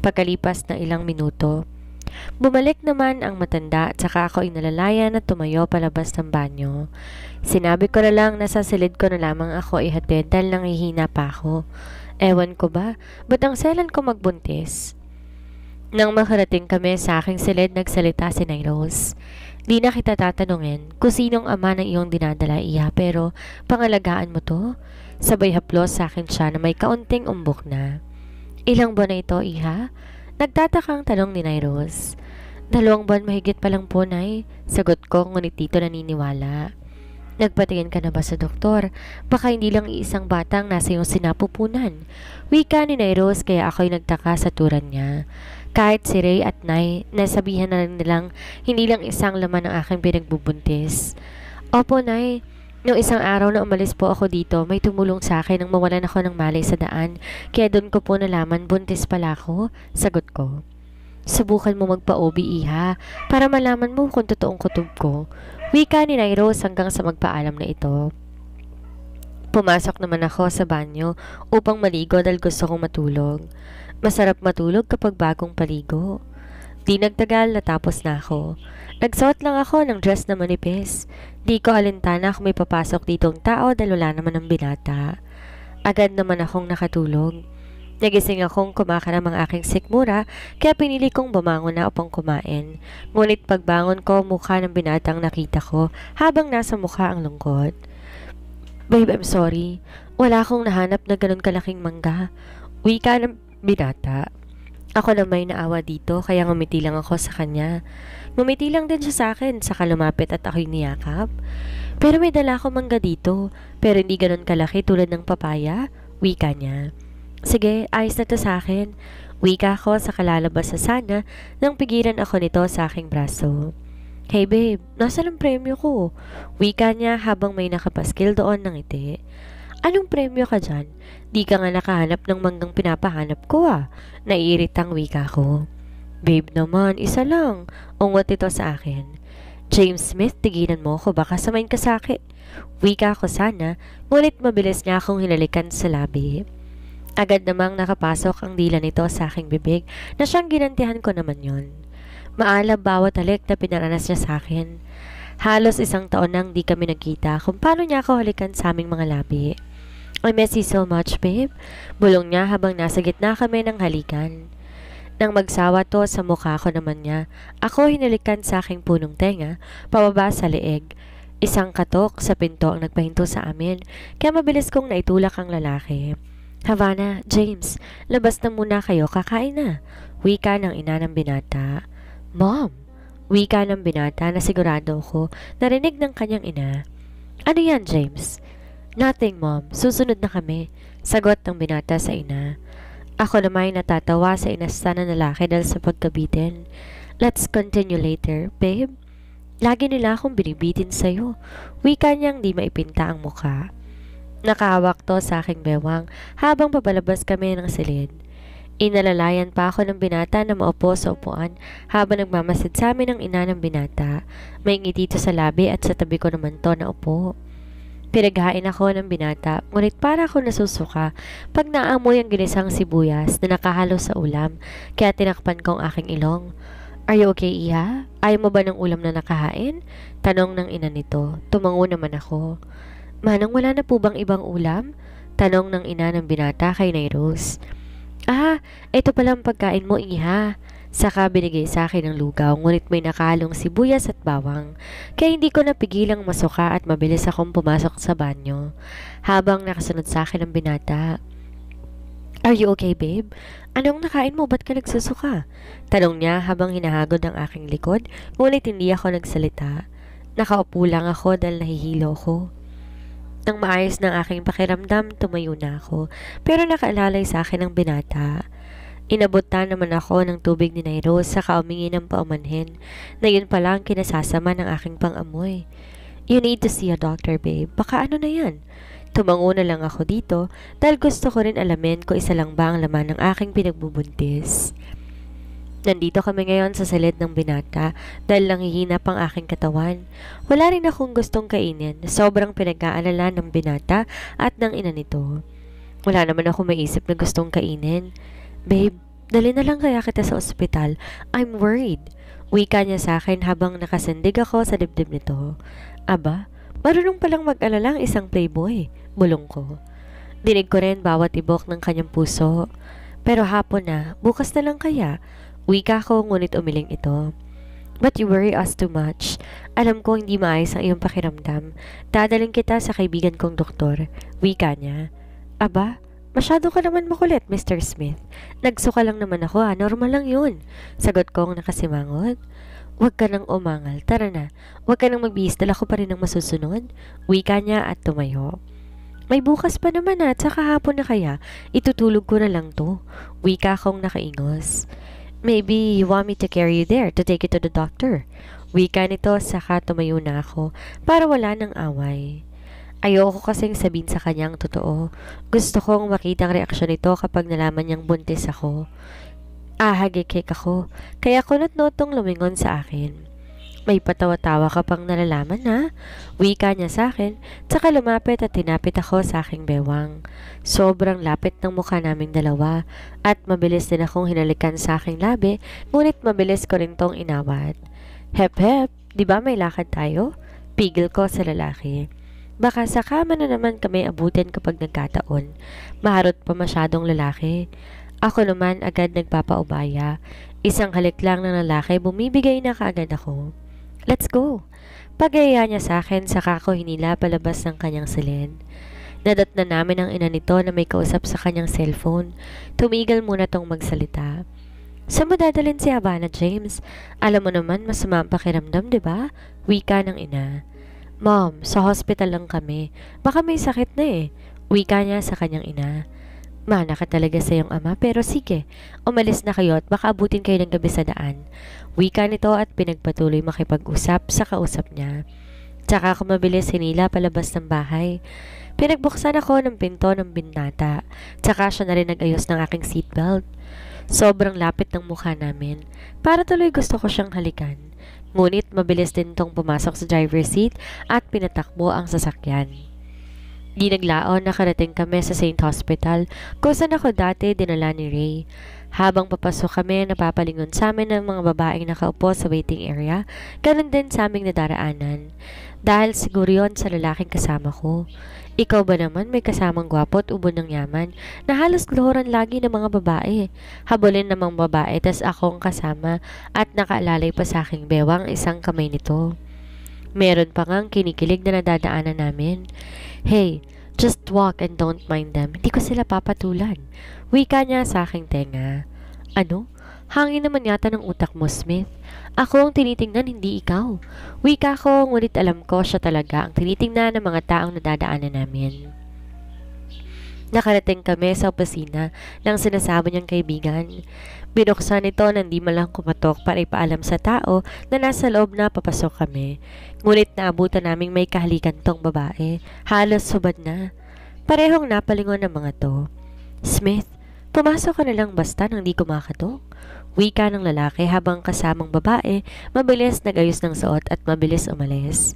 Pagkalipas ng ilang minuto, bumalik naman ang matanda at saka ako inalalayan na tumayo palabas ng banyo. Sinabi ko na lang na sa silid ko na lamang ako ihatid dahil nanghihina pa ako. Ewan ko ba, ba't ang selan ko magbuntis? Nang makarating kami sa aking silid, nagsalita si Nairos. Di na kita tatanungin kung sinong ama ng iyong dinadala, Iha, pero pangalagaan mo to. Sabay haplos sa akin siya na may kaunting umbok na. Ilang buwan na ito, Iha? Nagtatakang tanong ni Nairos. 2 buwan mahigit pa lang po, Nay. Sagot ko, ngunit dito naniniwala. Nagpatingin ka na ba sa doktor? Baka hindi lang iisang batang nasa iyong sinapupunan. Wika ni Nairos, kaya ako'y nagtaka sa turan niya. Kahit si Ray at Nay, nasabihan na rin nilang hindi lang isang laman ang aking pinagbubuntis. Opo, Nay. Noong isang araw na umalis po ako dito, may tumulong sa akin nang mawalan ako ng malay sa daan. Kaya doon ko po nalaman buntis pala ako. Sagot ko. Subukan mo magpa-OB, Iha, para malaman mo kung totoong kutob ko. Wika ni Nairos hanggang sa magpaalam na ito. Pumasok naman ako sa banyo upang maligo dahil gusto kong matulog. Masarap matulog kapag bagong paligo. Di nagtagal, natapos na ako. Nagsuot lang ako ng dress na manipis. Di ko alintana kung may papasok ditong tao dahil wala naman ang binata. Agad naman akong nakatulog. Nagising akong kumakaram ang aking sikmura, kaya pinili kong bumangon na upang kumain. Ngunit pagbangon ko, mukha ng binatang nakita ko habang nasa mukha ang lungkot. Babe, I'm sorry. Wala akong nahanap na ganun kalaking mangga. Wika ng binata. Ako na may naawa dito, kaya ngumiti lang ako sa kanya. Ngumiti lang din siya sa akin, saka lumapit at ako'y niyakap. Pero may dala ako mangga dito, pero hindi ganun kalaki tulad ng papaya. Wika niya. Sige, ayos na to sa akin. Wika ko sa kalalabas sa sana nang pigilan ako nito sa aking braso. Hey babe, nasaan ang premyo ko? Wika niya habang may nakapaskil doon ng ngiti. Anong premyo ka dyan? Di ka nga nakahanap ng manggang pinapahanap ko ah. Naiiritang wika ko. Babe naman, isa lang. Ungot ito sa akin. James Smith, tigilan mo ko, baka samayin ka sa akin. Wika ko sana, ngunit mabilis niya akong hinalikan sa labi. Agad namang nakapasok ang dila nito sa aking bibig na siyang ginantihan ko naman yon. Maalab bawat halik na pinaranas niya sa akin. Halos 1 taon nang di kami nagkita kung paano niya ako halikan sa aming mga labi. I miss you so much, babe. Bulong niya habang nasa gitna kami ng halikan. Nang magsawa to sa mukha ko naman niya, ako hinalikan sa aking punong tenga, pababa sa leeg. Isang katok sa pinto ang nagpahinto sa amin, kaya mabilis kong naitulak ang lalaki. Havana, James, labas na muna kayo, kakain na. Wika ng ina ng binata. Mom! Wika ng binata na sigurado ko narinig ng kanyang ina. Ano yan, James? Nothing, Mom. Susunod na kami. Sagot ng binata sa ina. Ako naman natatawa sa inasta ng lalaki dahil sa pagkabitin. Let's continue later, babe. Lagi nila akong binibitin sa'yo. Wika niyang di maipinta ang mukha. Nakahawak to sa aking bewang habang papalabas kami ng silid. Inalalayan pa ako ng binata na maupo sa upuan habang nagmamasid sa amin ang ina ng binata. May ngiti to sa labi at sa tabi ko naman to na upo. Pinaghain ako ng binata, ngunit para ako nasusuka pag naamoy ang ginisang sibuyas na nakahalo sa ulam, kaya tinakpan ko ang aking ilong. Are you okay, Iha? Ayaw mo ba ng ulam na nakahain? Tanong ng ina nito. Tumango naman ako. Manang, wala na po bang ibang ulam? Tanong ng ina ng binata kay Nairos. Ito pala ang pagkain mo, Iha. Saka binigay sa akin ng lugaw, ngunit may nakalong sibuyas at bawang, kaya hindi ko napigilang masuka at mabilis akong pumasok sa banyo, habang nakasunod sa akin ang binata. Are you okay, babe? Anong nakain mo? Ba't ka nagsusuka? Tanong niya habang hinahagod ang aking likod, ngunit hindi ako nagsalita. Nakaupo lang ako dahil nahihilo ko. Nang maayos ng aking pakiramdam, tumayo na ako, pero nakaalalay sa akin ang binata. Inabutan naman ako ng tubig ni Nairos sa kaumingi ng paumanhin na yun pala ang kinasasama ng aking pangamoy. You need to see a doctor, babe. Baka ano na yan? Tumango na lang ako dito dahil gusto ko rin alamin kung isa lang ba ang laman ng aking pinagbubuntis. Nandito kami ngayon sa silid ng binata dahil nanghihina pang aking katawan. Wala rin akong gustong kainin. Sobrang pinag-aalala ng binata at ng ina nito. Wala naman ako maisip na gustong kainin. Babe, Dali na lang kaya kita sa ospital. I'm worried. Wika niya sa akin habang nakasandig ako sa dibdib nito. Aba, marunong palang mag-alala ang isang playboy. Bulong ko. Dinig ko rin bawat ibok ng kanyang puso. Pero hapon na, bukas na lang kaya. Wika ko ngunit umiling ito. But you worry us too much. Alam ko hindi maayos ang iyong pakiramdam. Dadaling kita sa kaibigan kong doktor. Wika niya. Aba, masyado ka naman makulit, Mr. Smith. Nagsuka lang naman ako, normal lang yun. Sagot kong nakasimangot. Huwag ka nang umangal, tara na. Huwag ka nang magbihis, dala ko pa rin ang masusunod. Wika niya at tumayo. May bukas pa naman at saka hapon na kaya. Itutulog ko na lang to. Wika kong nakaingos. Maybe you want me to carry you there to take you to the doctor. Wika nito saka tumayo na ako para wala ng away. Ayoko kasing sabihin sa kanyang totoo. Gusto kong makita ang reaksyon nito kapag nalaman niyang buntis ako. Hagikik ako, kaya kunot notong lumingon sa akin. May patawa-tawa ka pang nalalaman na? Wika niya sa akin, tsaka lumapit at tinapit ako sa aking bewang. Sobrang lapit ng mukha naming dalawa at mabilis din akong hinalikan sa aking labi, ngunit mabilis ko rin tong inawat. Hep hep, di ba may lakad tayo? Pigil ko sa lalaki. Baka sa kama na naman kami abutin kapag nagkataon. Maharot pa masyadong lalaki. Ako naman agad nagpapaubaya. Isang halik lang ng lalaki, bumibigay na kaagad ako. Let's go! Pag-aya niya sa akin, saka ko hinila palabas ng kanyang silid. Nadat na namin ang ina nito na may kausap sa kanyang cellphone. Tumigil muna tong magsalita. Saan mo dadalhin si Havana, James? Alam mo naman masama ang pakiramdam, di ba? Wika ng ina. Mom, sa hospital lang kami. Baka may sakit na eh. Wika niya sa kanyang ina. Mana ka talaga sa iyong ama, pero sige, umalis na kayo at baka abutin kayo ng gabi sa daan. Wika nito at pinagpatuloy makipag-usap sa kausap niya. Tsaka ako mabilis hinila palabas ng bahay. Pinagbuksan ako ng pinto ng bintana. Tsaka siya na rin nag-ayos ng aking seatbelt. Sobrang lapit ng mukha namin. Para tuloy gusto ko siyang halikan. Ngunit mabilis din tong pumasok sa driver's seat at pinatakbo ang sasakyan. Di naglaon nakarating kami sa St. Hospital kung saan ako dati dinala ni Ray. Habang papasok kami, napapalingon sa amin ng mga babaeng nakaupo sa waiting area, ganun din sa aming nadaraanan. Dahil siguro yon sa lalaking kasama ko. Ikaw ba naman may kasamang gwapo at ubod ng yaman na halos gluhuran lagi ng mga babae. Habulin namang babae tas akong kasama at nakaalalay pa sa aking bewang isang kamay nito. Meron pa ngang kinikilig na nadadaanan namin. Hey, just walk and don't mind them. Hindi ko sila papatulan. Wika niya sa aking tenga. Ano? Hangin naman yata ng utak mo, Smith. Ako ang tinitingnan, hindi ikaw. Wika ko, ngunit alam ko siya talaga ang tinitingnan ng mga taong nadadaanan namin. Nakarating kami sa opisina ng sinasabi niyang kaibigan. Binuksan ito nang di malang kumatok para ipaalam sa tao na nasa loob na papasok kami. Ngunit naabutan naming may kahalikan tong babae. Halos subad na. Parehong napalingon ng mga to. Smith, pumasok ka na lang basta nang di kumakatok. Wika ng lalaki habang kasamang babae, mabilis nag-ayos ng suot at mabilis umalis.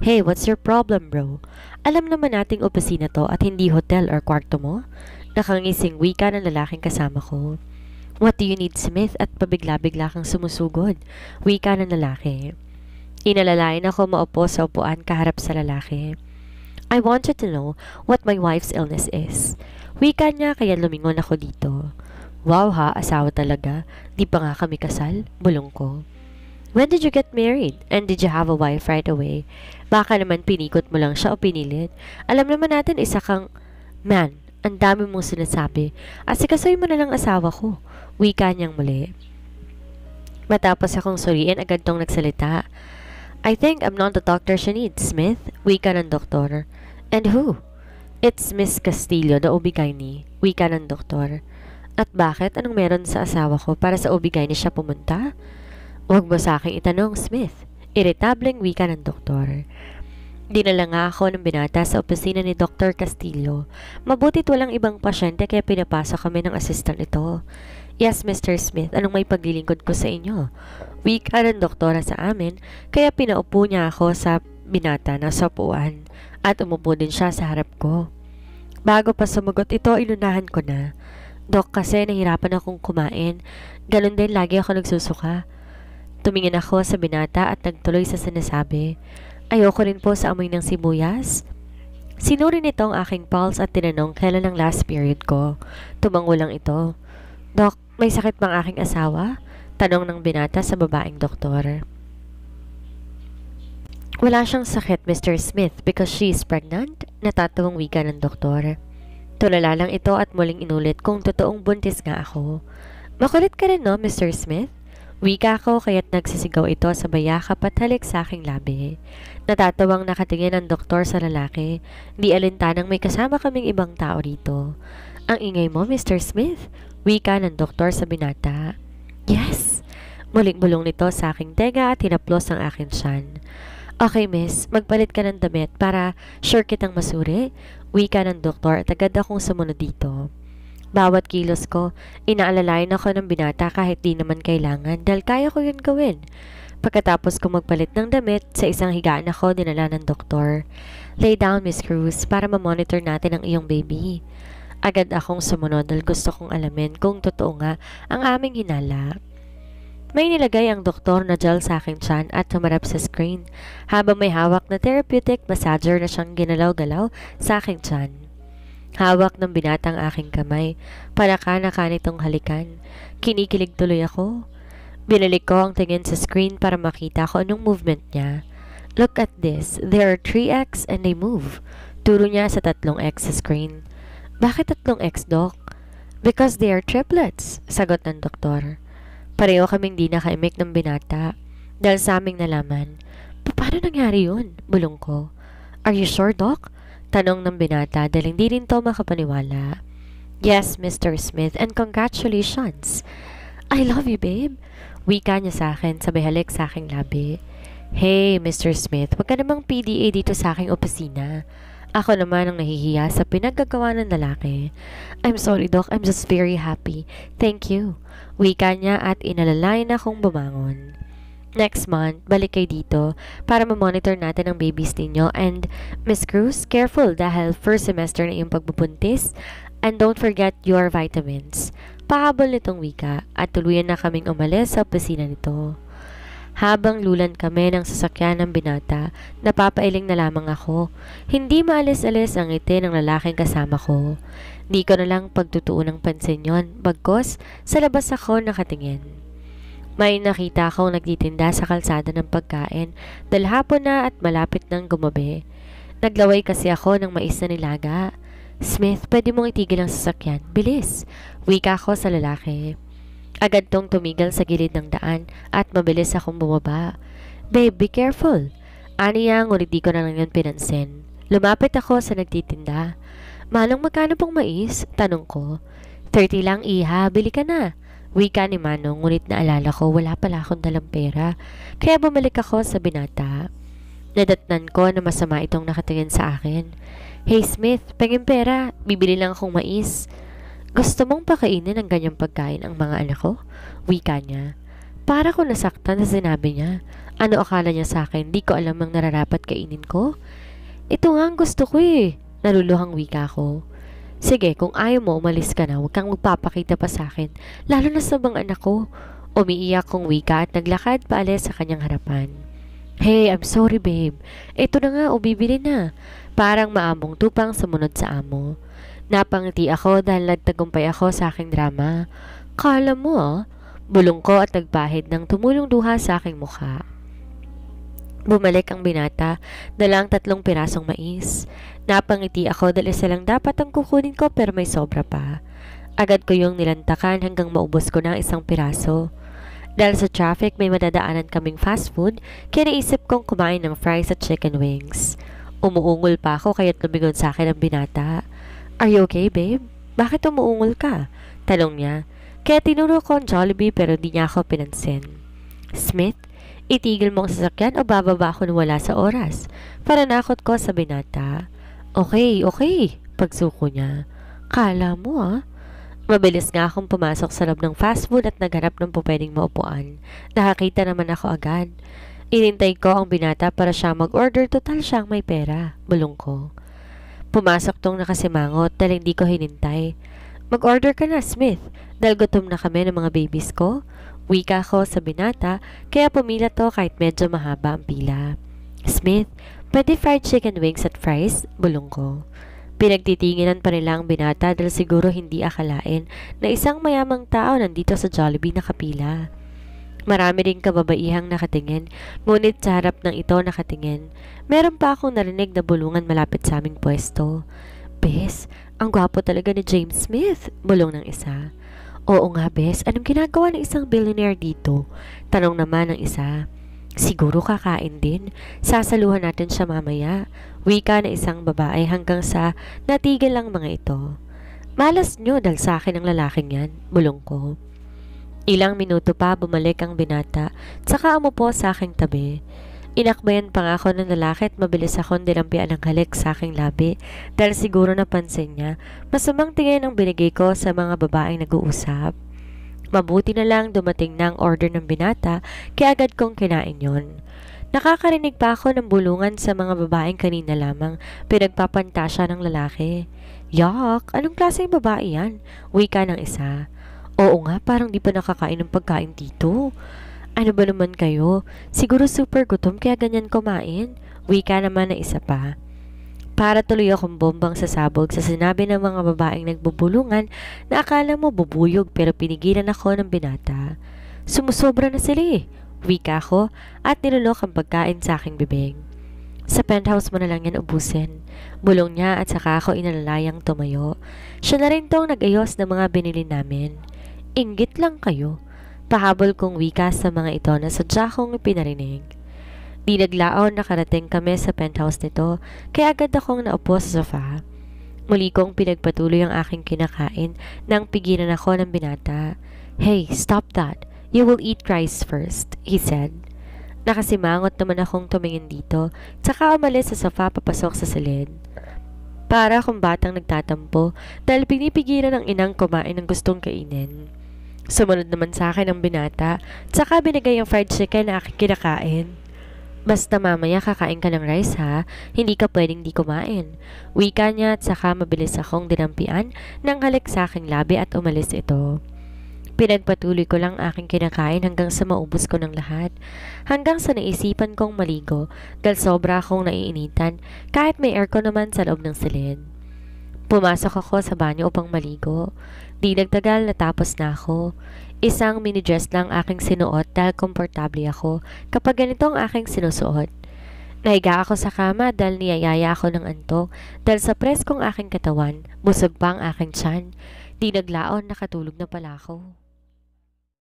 Hey, what's your problem, bro? Alam naman nating opisina to at hindi hotel or kwarto mo. Nakangising wika ng lalaking kasama ko. What do you need, Smith? At pabigla-bigla kang sumusugod. Wika ng lalaki. Inalalayan ako maupo sa upuan kaharap sa lalaki. I wanted to know what my wife's illness is. Wika niya kaya lumingon ako dito. Wow ha, asawa talaga. Di pa nga kami kasal. Bulong ko. When did you get married? And did you have a wife right away? Baka naman pinikot mo lang siya o pinilit. Alam naman natin isa kang... Man, ang dami mong sinasabi. Asikasoy mo na lang asawa ko. Wika niyang muli. Matapos akong suriin, agad tong nagsalita. I think I'm not the doctor she needs, Smith. Wika ng doktor. And who? It's Miss Castillo, the OB-GYN. Wika ng doktor. At bakit? Anong meron sa asawa ko para sa OB-GYN siya pumunta? Huwag mo sa aking itanong, Smith. Irritableng wika ng doktor. Dinala nga ako ng binata sa opisina ni Dr. Castillo. Mabutit walang ibang pasyente kaya pinapasok kami ng assistant ito. Yes, Mr. Smith, anong may paglilingkod ko sa inyo? Wika ng doktora sa amin, kaya pinaupo niya ako sa binata na sa upuan at umupo din siya sa harap ko. Bago pa sumagot ito, inunahan ko na. Dok, kasi nahirapan akong kumain. Ganon din lagi ako nagsusuka. Tumingin ako sa binata at nagtuloy sa sinasabi. Ayoko rin po sa amoy ng sibuyas. Sinuri nito ang aking pulse at tinanong kailan ang last period ko. Tumango lang ito. Dok, may sakit bang aking asawa? Tanong ng binata sa babaeng doktor. Wala siyang sakit, Mr. Smith, because she is pregnant, natatawang wika ng doktor. Tulala lang ito at muling inulit kung totoong buntis nga ako. Makulit ka rin no, Mr. Smith? Wika ko kaya't nagsisigaw ito sa bayakap at halik sa aking labi. Natatawang nakatingin ang doktor sa lalaki, di alintanang may kasama kaming ibang tao rito. Ang ingay mo, Mr. Smith? Wika ng doktor sa binata. Yes! Muling bulong nito sa aking tenga at hinaplos ang aking tiyan. Okay, miss, magpalit ka ng damit para sure kitang masuri. Wika ng doktor at agad akong sumunod dito. Bawat kilos ko, inaalalayan ako ng binata kahit di naman kailangan dahil kaya ko yun gawin. Pagkatapos ko magpalit ng damit, sa isang higaan ako dinala ng doktor. Lay down, Miss Cruz, para ma-monitor natin ang iyong baby. Agad akong sumunod dahil gusto kong alamin kung totoo nga ang aming hinala. May nilagay ang doktor na gel sa aking tiyan at tumarap sa screen habang may hawak na therapeutic massager na siyang ginalaw-galaw sa aking tiyan. Hawak ng binatang aking kamay, palaka-naka nitong halikan. Kinikilig tuloy ako. Binalik ko ang tingin sa screen para makita ko anong movement niya. Look at this, there are 3X and they move. Turo niya sa 3X sa screen. Bakit 3X, Doc? Because they are triplets, sagot ng doktor. Pareho kaming di nakaimik ng binata. Dahil sa aming nalaman. Paano nangyari yun? Bulong ko. Are you sure, Doc? Tanong ng binata dahil hindi rin to makapaniwala. Yes, Mr. Smith, and congratulations. I love you, babe. Wika niya sa akin, sabay halik sa aking labi. Hey, Mr. Smith, wag ka namang PDA dito sa aking opisina. Ako naman ang nahihiya sa pinaggagawa ng lalaki. I'm sorry, Doc. I'm just very happy. Thank you. Wika niya at inalalayan akong bumangon. Next month, balik kayo dito para ma-monitor natin ang babies ninyo. And, Miss Cruz, careful dahil first semester na yung pagbubuntis. And don't forget your vitamins. Pahabol nitong wika at tuluyan na kaming umalis sa opisina nito. Habang lulan kami ng sasakyan ng binata, napapailing na lamang ako. Hindi maalis-alis ang ngiti ng lalaking kasama ko. Di ko na lang pagtutuon ng pansin yon, bagkos sa labas ako nakatingin. May nakita akong nagtitinda sa kalsada ng pagkain dahil hapon na at malapit ng gumabi. Naglaway kasi ako ng mais na nilaga. Smith, pwede mong itigil ang sasakyan. Bilis! Wika ko sa lalaki. Agad tong tumigil sa gilid ng daan at mabilis akong bumaba. Babe, be careful. Aniya, ngunit di ko na lang yun pinansin. Lumapit ako sa nagtitinda. Manong, magkano pong mais? Tanong ko. 30 lang, iha. Bili ka na. Wika ni Manong, ngunit naalala ko wala pala akong dalang pera. Kaya bumalik ako sa binata. Nadatnan ko na masama itong nakatingin sa akin. Hey Smith, pengin pera. Bibili lang akong mais. Gusto mong pakainin ng ganyang pagkain ang mga anak ko? Wika niya. Para ko nasaktan na sinabi niya. Ano akala niya sa akin? Di ko alam ang nararapat kainin ko? Ito nga ang gusto ko eh. Naluluhang wika ko. Sige, kung ayaw mo, umalis ka na. Huwag kang magpapakita pa sa akin. Lalo na sa mga anak ko. Umiiyak kong wika at naglakad paalis sa kanyang harapan. Hey, I'm sorry babe. Ito na nga, bibili na. Parang maamong tupang sumunod sa amo. Napangiti ako dahil nagtagumpay ako sa aking drama. Kala mo bulong ko at nagpahid ng tumulong duha sa aking mukha. Bumalik ang binata, dala ang 3 pirasong mais. Napangiti ako dahil isa lang dapat ang kukunin ko pero may sobra pa. Agad ko yung nilantakan hanggang maubos ko ng 1 piraso. Dahil sa traffic may madadaanan kaming fast food, kaya naisip kong kumain ng fries at chicken wings. Umuungol pa ako kaya't lumigon sa akin ang binata. Are you okay, babe? Bakit umuungol ka? Tanong niya. Kaya tinuro ko ang Jollibee pero di niya ako pinansin. Smith, itigil mo ang sasakyan o bababa ako na wala sa oras? Para nakot ko sa binata. Okay, okay. Pagsuko niya. Kala mo Mabilis nga akong pumasok sa loob ng fast food at naghanap ng pupwedeng maupuan. Nakakita naman ako agad. Inintay ko ang binata para siya mag-order, total siyang may pera. Bulong ko. Pumasok tong nakasimangot dahil hindi ko hinintay. Mag-order ka na, Smith, dahil gutom na kami ng mga babies ko. Wika ko sa binata, kaya pumila to kahit medyo mahaba ang pila. Smith, pwede fried chicken wings at fries? Bulong ko. Pinagtitinginan pa nila ang binata dahil siguro hindi akalain na isang mayamang tao nandito sa Jollibee nakapila. Marami ring kababaihang nakatingin, ngunit sa harap ng ito nakatingin, meron pa akong narinig na bulungan malapit sa aming pwesto. Bes, ang gwapo talaga ni James Smith, bulong ng isa. Oo nga, Bes, anong ginagawa ng isang billionaire dito? Tanong naman ng isa. Siguro kakain din. Sasaluhan natin siya mamaya. Wika na isang babae hanggang sa natigil lang mga ito. Malas nyo dahil sa akin ang lalaking yan, bulong ko. Ilang minuto pa bumalik ang binata, tsaka umupo sa aking tabi. Inakbayan pa nga ako ng lalaki at mabilis akong dinampian ng halik sa aking labi dahil siguro napansin niya masamang tingin ang binigay ko sa mga babaeng nag-uusap. Mabuti na lang dumating na ang order ng binata kaya agad kong kinain yon. Nakakarinig pa ako ng bulungan sa mga babaeng kanina lamang pinagpapantasya ng lalaki. Yak! Anong klaseng babae yan? Wika ng isa. Oo nga, parang di pa nakakain ng pagkain dito. Ano ba naman kayo? Siguro super gutom kaya ganyan kumain. Wika naman ng isa pa. Para tuloy akong bombang sasabog sa sinabi ng mga babaeng nagbubulungan na akala mo bubuyog pero pinigilan ako ng binata. Sumusobra na sila eh. Wika ko at nilulok ang pagkain sa aking bibig. Sa penthouse mo na lang yan ubusin. Bulong niya at saka ako inalalayang tumayo. Siya na rin tong nag-ayos ng mga binili namin. Inggit lang kayo. Pahabol kong wika sa mga ito na sadya kong pinarinig. Di naglaon nakarating kami sa penthouse nito kaya agad akong naupo sa sofa. Muli kong pinagpatuloy ang aking kinakain nang pigilan ako ng binata. Hey, stop that. You will eat rice first, he said. Nakasimangot naman akong tumingin dito tsaka umalis sa sofa papasok sa silid. Para akong batang nagtatampo dahil pinipigilan ng inang kumain ng gustong kainin. Sumunod naman sa akin ang binata, tsaka binigay ang fried chicken na aking kinakain. Basta mamaya kakain ka ng rice ha, hindi ka pwedeng di kumain. Wika niya at saka mabilis akong dinampian ng halik sa aking labi at umalis ito. Pinagpatuloy ko lang aking kinakain hanggang sa maubos ko ng lahat. Hanggang sa naisipan kong maligo dahil sobra akong naiinitan kahit may aircon naman sa loob ng silid. Pumasok ako sa banyo upang maligo. Di nagtagal natapos na ako. Isang mini dress lang aking sinuot dahil komportable ako kapag ganito ang aking sinusuot. Nahiga ako sa kama dahil niyayaya ako ng antok dahil sa press kong aking katawan, busog pa ang aking tiyan. Di naglaon nakatulog na pala ako.